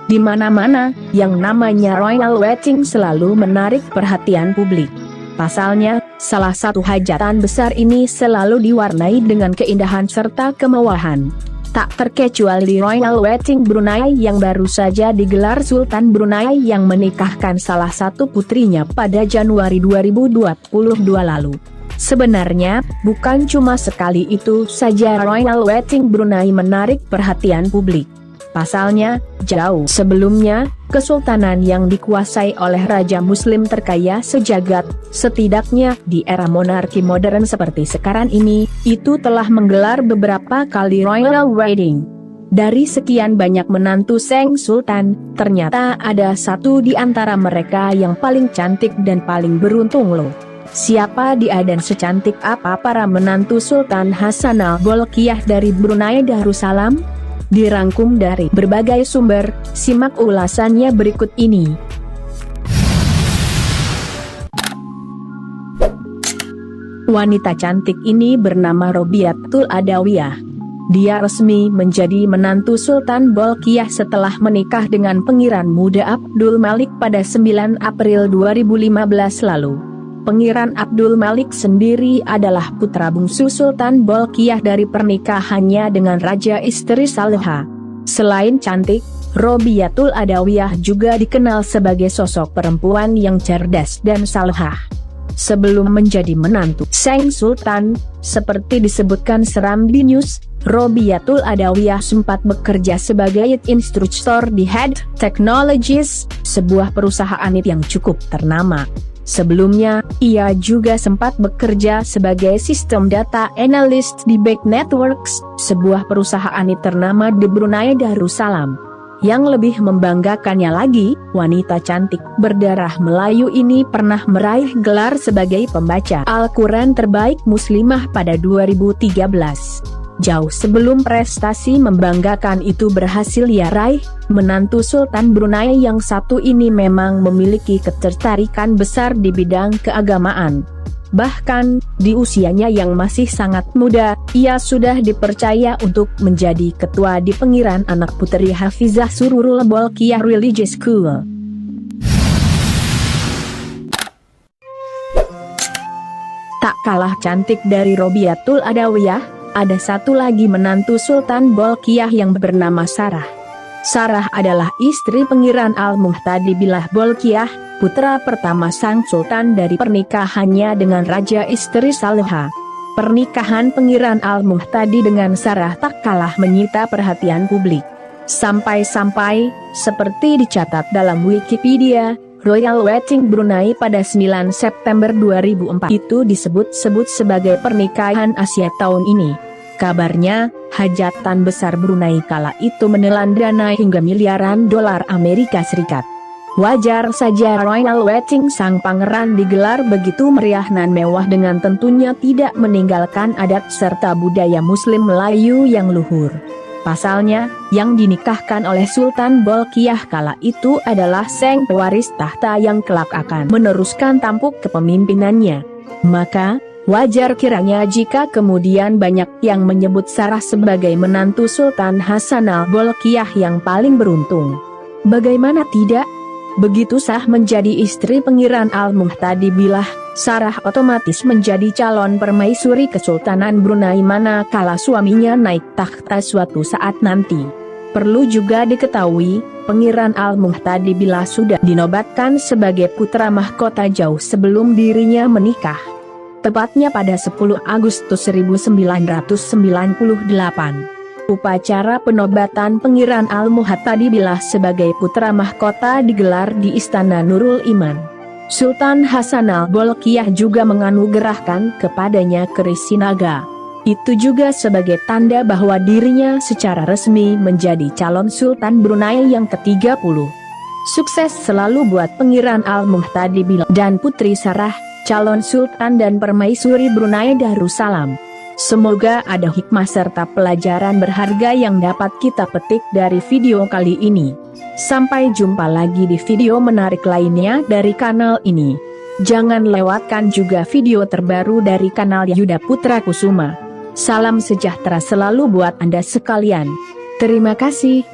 Di mana-mana, yang namanya royal wedding selalu menarik perhatian publik. Pasalnya, salah satu hajatan besar ini selalu diwarnai dengan keindahan serta kemewahan. Tak terkecuali royal wedding Brunei yang baru saja digelar Sultan Brunei yang menikahkan salah satu putrinya pada Januari 2022 lalu. Sebenarnya, bukan cuma sekali itu saja royal wedding Brunei menarik perhatian publik. Pasalnya, jauh sebelumnya, kesultanan yang dikuasai oleh Raja Muslim terkaya sejagat, setidaknya di era monarki modern seperti sekarang ini, itu telah menggelar beberapa kali royal wedding. Dari sekian banyak menantu Sang Sultan, ternyata ada satu di antara mereka yang paling cantik dan paling beruntung loh. Siapa dia dan secantik apa para menantu Sultan Hassanal Bolkiah dari Brunei Darussalam? Dirangkum dari berbagai sumber, simak ulasannya berikut ini. Wanita cantik ini bernama Robiatul Adawiyah. Dia resmi menjadi menantu Sultan Bolkiah setelah menikah dengan Pangeran Muda Abdul Malik pada 9 April 2015 lalu. Pangeran Abdul Malik sendiri adalah putra bungsu Sultan Bolkiah dari pernikahannya dengan Raja Istri Saleha. Selain cantik, Robiatul Adawiyah juga dikenal sebagai sosok perempuan yang cerdas dan salehah. Sebelum menjadi menantu Sang Sultan, seperti disebutkan Serambi News, Robiatul Adawiyah sempat bekerja sebagai instruktur di Head Technologies, sebuah perusahaan yang cukup ternama. Sebelumnya, ia juga sempat bekerja sebagai sistem data analyst di Back Networks, sebuah perusahaan ternama di Brunei Darussalam. Yang lebih membanggakannya lagi, wanita cantik berdarah Melayu ini pernah meraih gelar sebagai pembaca Al-Quran terbaik muslimah pada 2013. Jauh sebelum prestasi membanggakan itu berhasil ia raih, menantu Sultan Brunei yang satu ini memang memiliki ketertarikan besar di bidang keagamaan. Bahkan, di usianya yang masih sangat muda, ia sudah dipercaya untuk menjadi ketua di Pengiran Anak Putri Hafizah Sururul Bolkiah Religious School. Tak kalah cantik dari Robiatul Adawiyah, ada satu lagi menantu Sultan Bolkiah yang bernama Sarah. Sarah adalah istri Pangeran Al-Muhtadi Billah Bolkiah, putra pertama sang sultan dari pernikahannya dengan Raja Istri Saleha. Pernikahan Pangeran Al-Muhtadi dengan Sarah tak kalah menyita perhatian publik. Sampai-sampai, seperti dicatat dalam Wikipedia, Royal Wedding Brunei pada 9 September 2004 itu disebut-sebut sebagai pernikahan Asia tahun ini. Kabarnya, hajatan besar Brunei kala itu menelan dana hingga miliaran dolar Amerika Serikat. Wajar saja Royal Wedding sang pangeran digelar begitu meriah dan mewah dengan tentunya tidak meninggalkan adat serta budaya Muslim Melayu yang luhur. Pasalnya, yang dinikahkan oleh Sultan Bolkiah kala itu adalah sang pewaris tahta yang kelak akan meneruskan tampuk kepemimpinannya. Maka, wajar kiranya jika kemudian banyak yang menyebut Sarah sebagai menantu Sultan Hassanal Bolkiah yang paling beruntung. Bagaimana tidak? Begitu sah menjadi istri Pangeran Al-Muhtadi Billah, Sarah otomatis menjadi calon permaisuri Kesultanan Brunei manakala suaminya naik takhta suatu saat nanti. Perlu juga diketahui, Pangeran Al-Muhtadi Billah sudah dinobatkan sebagai putra mahkota jauh sebelum dirinya menikah. Tepatnya pada 10 Agustus 1998. Upacara penobatan Pangeran Al-Muhtadi Billah sebagai putra mahkota digelar di Istana Nurul Iman. Sultan Hassanal Bolkiah juga menganugerahkan kepadanya keris naga. Itu juga sebagai tanda bahwa dirinya secara resmi menjadi calon Sultan Brunei yang ke-30. Sukses selalu buat Pangeran Al-Muhtadi Billah dan Putri Sarah, calon Sultan dan Permaisuri Brunei Darussalam. Semoga ada hikmah serta pelajaran berharga yang dapat kita petik dari video kali ini. Sampai jumpa lagi di video menarik lainnya dari kanal ini. Jangan lewatkan juga video terbaru dari kanal Yuda Putra Kusuma. Salam sejahtera selalu buat Anda sekalian. Terima kasih.